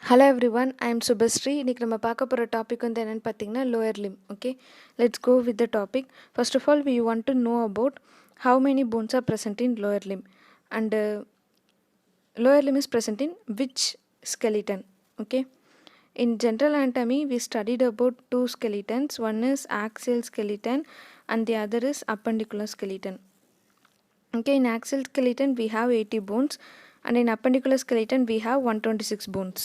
Hello everyone, I am Subhasri. இன்னைக்கு நம்ம பார்க்க போகிற டாபிக் வந்து என்னென்னு பார்த்தீங்கன்னா lower limb. Okay, let's go with the topic. First of all, we want to know about how many bones are present in lower limb and lower limb is present in which skeleton. Okay, in general anatomy we studied about two skeletons. One is axial skeleton and the other is appendicular skeleton. Okay, in axial skeleton we have 80 bones and in appendicular skeleton we have 126 bones.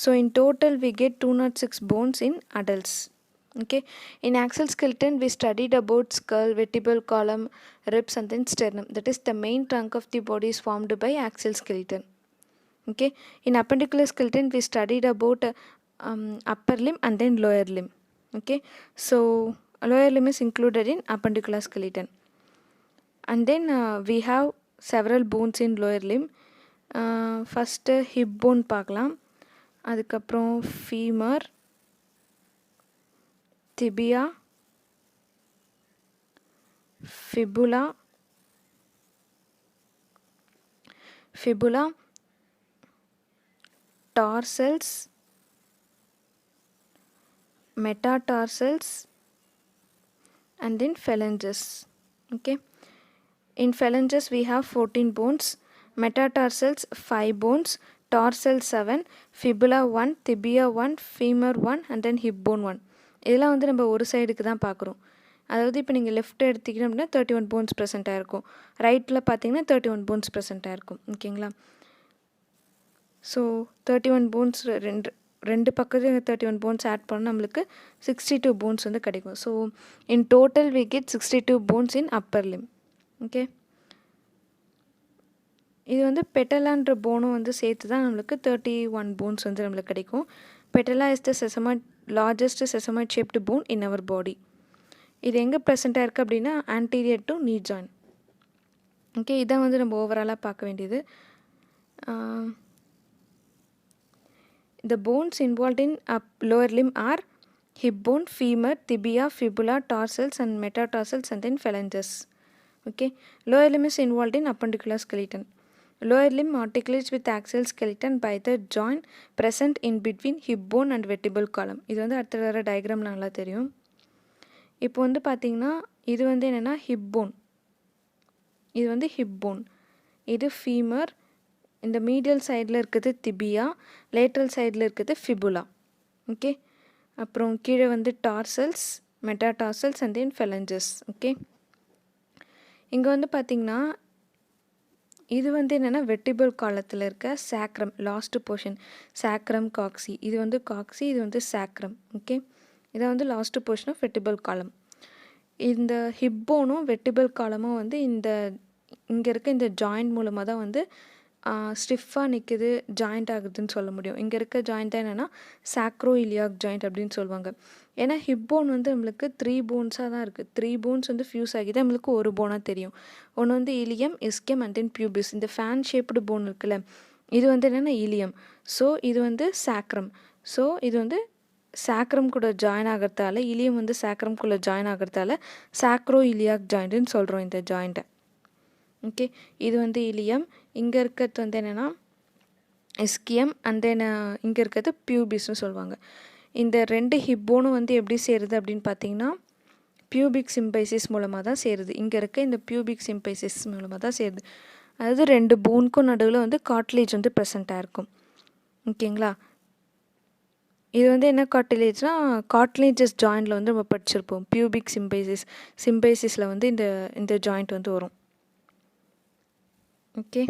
So in total we get 206 bones in adults. Okay, in axial skeleton we studied about skull, vertebral column, ribs and then sternum. That is the main trunk of the body is formed by axial skeleton. Okay, in appendicular skeleton we studied about upper limb and then lower limb. Okay, so lower limb is included in appendicular skeleton. And then we have several bones in lower limb. First hip bone பார்க்கலாம். அதுக்கப்புறம் femur, tibia, fibula, tarsals, metatarsals and then phalanges. Okay, in phalanges we have 14 bones, metatarsals 5 bones, dorsal 7, fibula 1, tibia 1, femur 1 and then hip bone 1. இதெல்லாம் வந்து நம்ம ஒரு சைடுக்கு தான் பார்க்குறோம். அதாவது இப்போ நீங்கள் லெஃப்ட் எடுத்திங்கன்னா அப்படின்னா 31 போன்ஸ் ப்ரெசென்ட் ஆகிருக்கும், ரைட்டில் பார்த்தீங்கன்னா 31 போன்ஸ் ப்ரெசென்ட் ஆகிருக்கும். ஓகேங்களா, ஸோ 31 போன்ஸ் ரெண்டு பக்கத்துலையும் 31 போன்ஸ் ஆட் பண்ணால் நம்மளுக்கு 62 போன்ஸ் வந்து கிடைக்கும். So in total we get 62 bones in upper limb. Okay, இது வந்து பெட்டலான்ற போனும் வந்து சேர்த்து தான் நம்மளுக்கு 31 போன்ஸ் வந்து நம்மளுக்கு கிடைக்கும். Patella is the sesamoid largest sesamoid shaped bone in our body. இது எங்கே ப்ரெசென்ட்டாக இருக்குது அப்படின்னா anterior to knee joint. Okay, இதான் வந்து நம்ம ஓவராலாக பார்க்க வேண்டியது. The bones involved in lower limb are hip bone, femur, tibia, fibula, tarsals and metatarsals and then phalanges. Okay, lower limb is involved in appendicular skeleton. Lower limb articulates with axial skeleton by the joint present in between hip bone and vertebral column. இது வந்து அடுத்த வர டயக்ராமில் நல்லா தெரியும். இப்போ வந்து பார்த்திங்கன்னா இது வந்து என்னென்னா ஹிப் போன், இது வந்து ஹிப் போன், இது ஃபீமர், இந்த மீடியல் சைடில் இருக்கிறது திபியா, லேட்ரல் சைடில் இருக்கிறது ஃபிபுலா. ஓகே, அப்புறம் கீழே வந்து tarsals, metatarsals and then phalanges. Okay, இங்கே வந்து பார்த்திங்கன்னா இது வந்து என்னென்னா வெர்டிபிள் காலத்தில் இருக்க sacrum last portion, sacrum coccyx, இது வந்து காக்சி, இது வந்து சாக்ரம். ஓகே, இதை வந்து லாஸ்ட்டு போர்ஷன் ஆஃப் வெர்டிபிள் காலம். இந்த ஹிப்போனும் வெர்டிபிள் காலமும் வந்து இங்கே இருக்க இந்த ஜாயிண்ட் மூலமாக தான் வந்து ஸ்டிஃபாக நிற்குது, ஜாயிண்ட் ஆகுதுன்னு சொல்ல முடியும். இங்கே இருக்க ஜாயிண்ட் தான் என்னென்னா சாக்ரோ இலியாக் ஜாயிண்ட் அப்படின்னு சொல்லுவாங்க. ஏன்னா ஹிப் போன் வந்து நம்மளுக்கு 3 போன்ஸாக தான் இருக்குது. 3 போன்ஸ் வந்து ஃபியூஸ் ஆகி தான் நம்மளுக்கு ஒரு போனாக தெரியும். ஒன்று வந்து ileum, ischium and then pubis. இந்த ஃபேன் ஷேப்டு போன் இருக்குல்ல, இது வந்து என்னென்னா இலியம். ஸோ இது வந்து சாக்ரம். ஸோ இது வந்து சாக்ரம் கூட ஜாயின் ஆகிறதால, இலியம் வந்து சாக்ரம் கூட ஜாயின் ஆகிறதால சாக்ரோ இலியாக் ஜாயிண்ட்டுன்னு சொல்கிறோம் இந்த ஜாயிண்ட்டை. ஓகே, இது வந்து இலியம், இங்கே இருக்கிறது வந்து என்னென்னா இஸ்கியம் அண்ட் தென் இங்கே இருக்கிறது பியூபிஸ்னு சொல்லுவாங்க. இந்த 2 ஹிப்போனும் வந்து எப்படி சேருது அப்படின்னு பார்த்தீங்கன்னா பியூபிக் சிம்பைசிஸ் மூலமாக தான் சேருது. இங்கே இருக்க இந்த பியூபிக் சிம்பைசிஸ் மூலமாக தான் சேருது. அதாவது 2 போனுக்கும் நடுவில் வந்து காட்லேஜ் வந்து ப்ரெசண்ட்டாக இருக்கும். ஓகேங்களா, இது வந்து என்ன காட்லேஜ்னால் காட்லேஜஸ் ஜாயிண்டில் வந்து நம்ம படிச்சிருப்போம். பியூபிக் சிம்பைசிஸில் வந்து இந்த ஜாயிண்ட் வந்து வரும். ஓகே,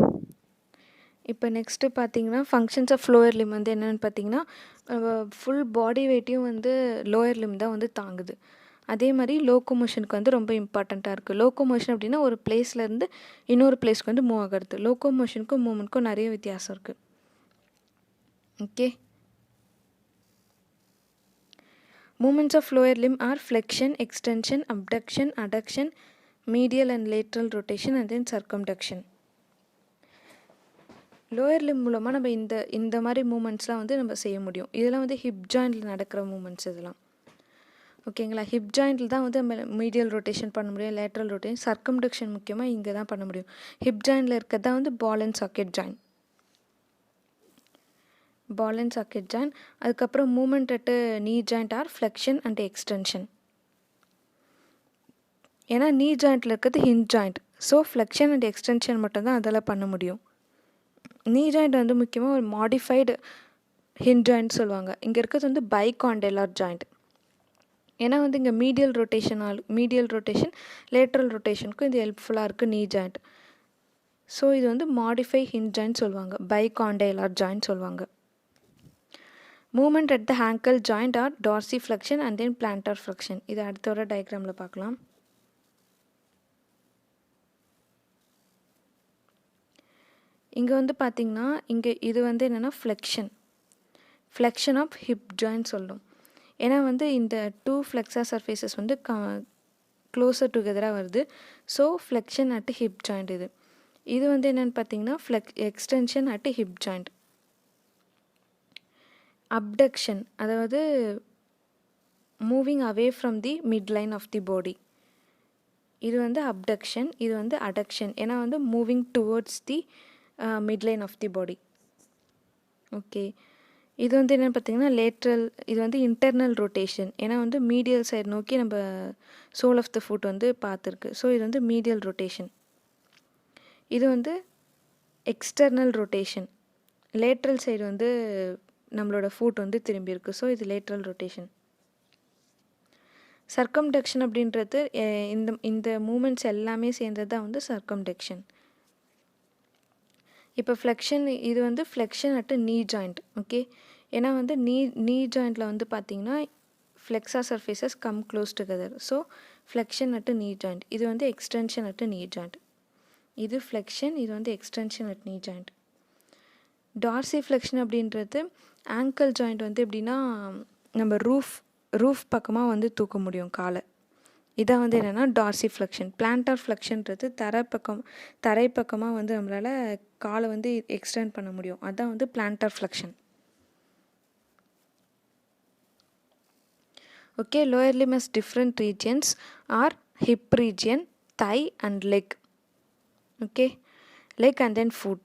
இப்போ நெக்ஸ்ட்டு பார்த்தீங்கன்னா ஃபங்க்ஷன்ஸ் ஆஃப் லோயர் லிம் வந்து என்னென்னு பார்த்தீங்கன்னா ஃபுல் பாடி வெயிட்டையும் வந்து லோயர் லிம் தான் வந்து தாங்குது. அதே மாதிரி லோக்கோமோஷனுக்கு வந்து ரொம்ப இம்பார்ட்டண்ட்டாக இருக்குது. லோக்கோமோஷன் அப்படின்னா ஒரு பிளேஸ்லேருந்து இன்னொரு பிளேஸ்க்கு வந்து மூவ் ஆகிறது. லோக்கோமோஷனுக்கும் மூவ்மெண்ட்க்கும் நிறைய வித்தியாசம் இருக்குது. Okay, movements of lower limb are flexion, extension, abduction, adduction, medial and lateral rotation and then circumduction. Lower Lim மூலமாக நம்ம இந்த மாதிரி மூமெண்ட்ஸ்லாம் வந்து நம்ம செய்ய முடியும். இதெல்லாம் வந்து ஹிப் ஜாயிண்டில் நடக்கிற மூமெண்ட்ஸ் இதெல்லாம். ஓகேங்களா, ஹிப் ஜாயிண்டில் தான் வந்து நம்ம மீடியல் ரொட்டேஷன் பண்ண முடியும், லேட்ரல் ரொட்டேஷன், சர்க்கம்டக்ஷன் முக்கியமாக இங்கே தான் பண்ண முடியும். ஹிப் ஜாயிண்டில் இருக்கிறது தான் வந்து ball and socket joint. ball and socket joint. அதுக்கப்புறம் movement at knee joint are flexion and extension. ஏன்னா நீ ஜாயிண்டில் இருக்கிறது hinge joint. So flexion and extension மட்டும்தான் அதெல்லாம் பண்ண முடியும். நீ ஜாயிண்ட் வந்து முக்கியமாக ஒரு மாடிஃபைடு ஹிஞ்ச் ஜாயிண்ட் சொல்லுவாங்க. இங்கே இருக்கிறது வந்து பைகாண்டெலார் ஜாயிண்ட். ஏன்னா வந்து இங்கே மீடியல் ரொட்டேஷன் லேட்ரல் ரொட்டேஷனுக்கும் இது ஹெல்ப்ஃபுல்லாக இருக்குது நீ ஜாயிண்ட். ஸோ இது வந்து மாடிஃபை ஹிஞ்ச் ஜாயிண்ட் சொல்லுவாங்க, பைகாண்டெலார் ஜாயிண்ட் சொல்லுவாங்க. Movement at the ankle joint are dorsiflexion and then plantar flexion. இது அடுத்த வர டயக்ராமில் பார்க்கலாம். இங்கே வந்து பார்த்திங்கன்னா இங்கே இது வந்து என்னென்னா ஃப்ளெக்ஷன் ஆஃப் ஹிப் ஜாயிண்ட் சொல்லும். ஏன்னா வந்து இந்த 2 ஃப்ளெக்ஸா சர்ஃபேசஸ் வந்து க்ளோஸர் டுகெதராக வருது. So flexion at hip joint. இது வந்து என்னென்னு பார்த்தீங்கன்னா extension at hip joint. Abduction, அதாவது moving away from the mid line of the body. இது வந்து அப்டக்ஷன், இது வந்து அடக்ஷன். ஏன்னா வந்து moving towards the mid line of the body. Okay, இது வந்து என்னென்னு பார்த்தீங்கன்னா லேட்ரல். இது வந்து இன்டர்னல் ரொட்டேஷன். ஏன்னா வந்து மீடியல் சைடு நோக்கி நம்ம சோல் ஆஃப் த ஃபுட் வந்து பார்த்துருக்கு. ஸோ இது வந்து மீடியல் ரொட்டேஷன். இது வந்து எக்ஸ்டர்னல் ரொட்டேஷன். லேட்ரல் சைடு வந்து நம்மளோட ஃபுட் வந்து திரும்பி இருக்குது. ஸோ இது லேட்ரல் ரொட்டேஷன். சர்க்கம்டக்ஷன் அப்படின்றது இந்த மூமெண்ட்ஸ் எல்லாமே சேர்ந்தது தான் வந்து சர்க்கம்டக்ஷன். இப்போ ஃப்ளெக்ஷன், இது வந்து flexion at knee joint. Okay, ஏன்னா வந்து நீ ஜாயிண்டில் வந்து பார்த்திங்கன்னா flexor surfaces come close together. So flexion at knee joint. இது வந்து எக்ஸ்டென்ஷன் அட் நீ ஜாயிண்ட். இது ஃப்ளெக்ஷன், இது வந்து extension at knee joint. Darcy flexion அப்படின்றது ஆங்கிள் ஜாயிண்ட் வந்து எப்படின்னா நம்ம ரூஃப் பக்கமாக வந்து தூக்க முடியும் காலை. இதான் வந்து என்னென்னா டார்சி ஃப்ளெக்ஷன். பிளான்டார் ஃப்ளெக்ஷன்றது தரை பக்கமாக வந்து நம்மளால் காலை வந்து எக்ஸ்டெண்ட் பண்ண முடியும். அதுதான் வந்து plantar flexion. Okay, lower limb has different regions are hip region, thigh and leg. Okay, leg and then foot.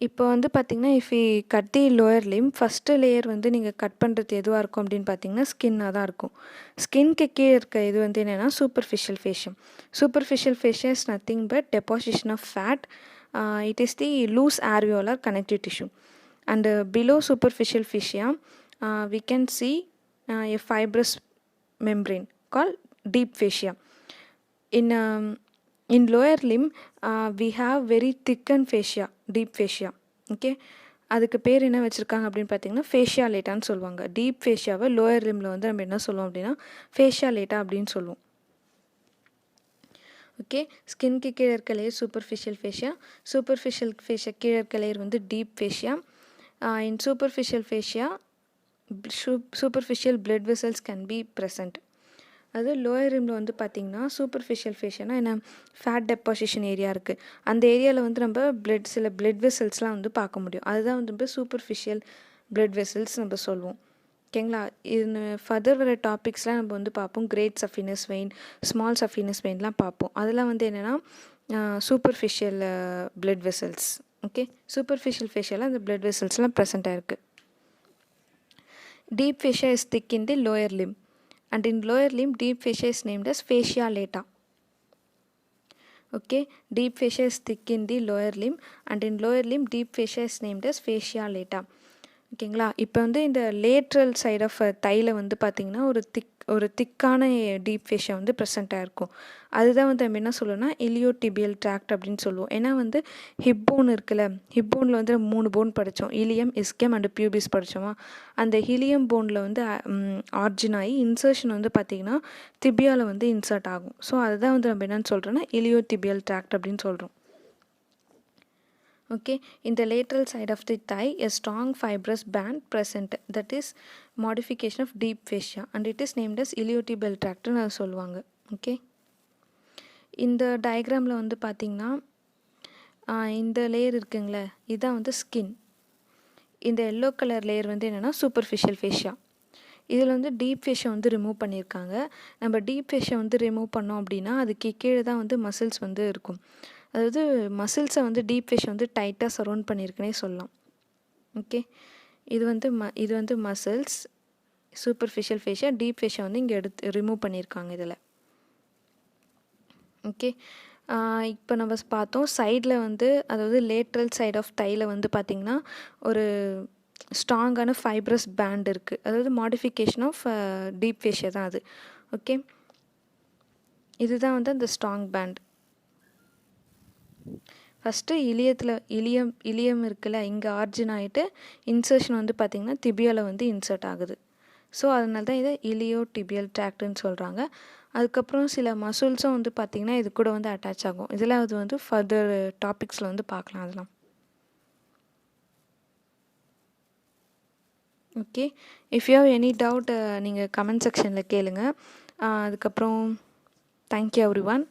இப்போ வந்து பார்த்திங்கன்னா if you cut the lower limb, first layer வந்து நீங்கள் கட் பண்ணுறது எதுவாக இருக்கும் அப்படின்னு பார்த்தீங்கன்னா ஸ்கின்னாக தான் இருக்கும். ஸ்கின்க்கு கீழே இருக்க இது வந்து என்னென்னா superficial fascia. Superficial fascia is nothing but deposition of fat. It is the loose areolar connective tissue. And below superficial fascia we can see a fibrous membrane called deep fascia. In lower limb we have very thickened fascia, deep fascia. Okay, அதுக்கு பேர் என்ன வச்சுருக்காங்க அப்படின்னு பார்த்தீங்கன்னா fascia லேட்டான்னு சொல்லுவாங்க. Deep ஃபேஷியாவை lower லிம்பில் வந்து நம்ம என்ன சொல்லுவோம் அப்படின்னா ஃபேஷியா லேட்டா அப்படின்னு சொல்லுவோம். ஓகே, ஸ்கின்க்கு கீழே இருக்க லேயர் சூப்பர்ஃபிஷியல் ஃபேஷியா கீழே இருக்க லேயர் வந்து deep fascia. In superficial fascia superficial blood vessels can be present. அது லோயர் லிம்பில் வந்து பார்த்திங்கன்னா சூப்பர்ஃபிஷியல் ஃபேஷியனா என்ன, ஃபேட் டெபாசிஷன் ஏரியா இருக்குது. அந்த ஏரியாவில் வந்து நம்ம சில பிளட் வெசல்ஸ்லாம் வந்து பார்க்க முடியும். அதுதான் வந்து நம்ம சூப்பர்ஃபிஷியல் பிளட் வெசல்ஸ் நம்ம சொல்லுவோம். ஓகேங்களா, இது ஃபர்தர் வர டாபிக்ஸ்லாம் நம்ம வந்து பார்ப்போம். Great saphenous vein, small saphenous வெயின்லாம் பார்ப்போம். அதெல்லாம் வந்து என்னென்னா superficial blood vessels. Okay, superficial ஃபேஷியலாக அந்த பிளட் வெசல்ஸ்லாம் ப்ரெசென்ட் ஆகிருக்கு. Deep fascia is thick in the lower limb, and in lower limb deep fascia is named as fascia lata. Okay, deep fascia is thick in the lower limb, and in lower limb deep fascia is named as fascia lata. ஓகேங்களா, இப்போ வந்து இந்த lateral side of தையில் வந்து பார்த்திங்கன்னா ஒரு திக்கான deep fascia வந்து ப்ரெசென்ட்டாக இருக்கும். அதுதான் வந்து நம்ம என்ன சொல்லுவோம்னா இலியோடிபியல் ட்ராக்ட் அப்படின்னு சொல்லுவோம். ஏன்னா வந்து ஹிப் போன் இருக்குல்ல, ஹிப் போனில் வந்து 3 போன் படித்தோம். இலியம், இஸ்கியம் அண்ட் பியூபிஸ் படித்தோமா. அந்த ஹிலியம் போனில் வந்து ஆர்ஜின் ஆகி இன்சர்ஷன் வந்து பார்த்திங்கன்னா திபியாவில் வந்து இன்சர்ட் ஆகும். ஸோ அதுதான் வந்து நம்ம என்னென்னு சொல்கிறோன்னா இலியோடிபியல் ட்ராக்ட் அப்படின்னு சொல்கிறோம். Okay, in the lateral side of the thigh a strong fibrous band present, that is modification of deep fascia, and it is named as iliotibial tract னு சொல்லுவாங்க. ஓகே, இந்த டயக்ராமில் வந்து பார்த்திங்கன்னா இந்த லேயர் இருக்குங்களே இதுதான் வந்து ஸ்கின். இந்த எல்லோ கலர் லேயர் வந்து என்னென்னா சூப்பர்ஃபிஷியல் ஃபேஷியா. இதில் வந்து டீப் ஃபேஷியா வந்து ரிமூவ் பண்ணியிருக்காங்க. நம்ம டீப் ஃபேஷியா வந்து ரிமூவ் பண்ணோம் அப்படின்னா அதுக்கு கீழே தான் வந்து மசில்ஸ் வந்து இருக்கும். அதாவது மசில்ஸை வந்து டீப் ஃபேஷியா வந்து டைட்டாக சரௌண்ட் பண்ணியிருக்குன்னே சொல்லலாம். ஓகே, இது வந்து muscles, superficial fascia, deep fascia வந்து இங்கே ரிமூவ் பண்ணியிருக்காங்க இதில். ஓகே, இப்போ நம்ம பார்த்தோம் சைடில் வந்து, அதாவது லேட்ரல் சைட் ஆஃப் தையில் வந்து பார்த்திங்கன்னா ஒரு ஸ்ட்ராங்கான ஃபைப்ரஸ் பேண்ட் இருக்குது. அதாவது மாடிஃபிகேஷன் ஆஃப் டீப் ஃபேஷியா தான் அது. ஓகே, இதுதான் வந்து அந்த ஸ்ட்ராங் பேண்ட். ஃபஸ்ட்டு இலியம் இருக்குல்ல, இங்கே ஆர்ஜின் ஆகிட்டு இன்சர்ஷன் வந்து பார்த்திங்கன்னா திபியாவில் வந்து இன்சர்ட் ஆகுது. ஸோ அதனால தான் இதை இலியோ டிபியல் ட்ராக்ட்னு சொல்கிறாங்க. அதுக்கப்புறம் சில மசில்ஸும் வந்து பார்த்திங்கன்னா இது கூட வந்து அட்டாச் ஆகும். இதில் அது வந்து ஃபர்தர் டாபிக்ஸில் வந்து பார்க்கலாம் அதெல்லாம். Okay, if you have any doubt நீங்கள் கமெண்ட் செக்ஷனில் கேளுங்கள். அதுக்கப்புறம் தேங்க்யூ எவ்ரி ஒன்.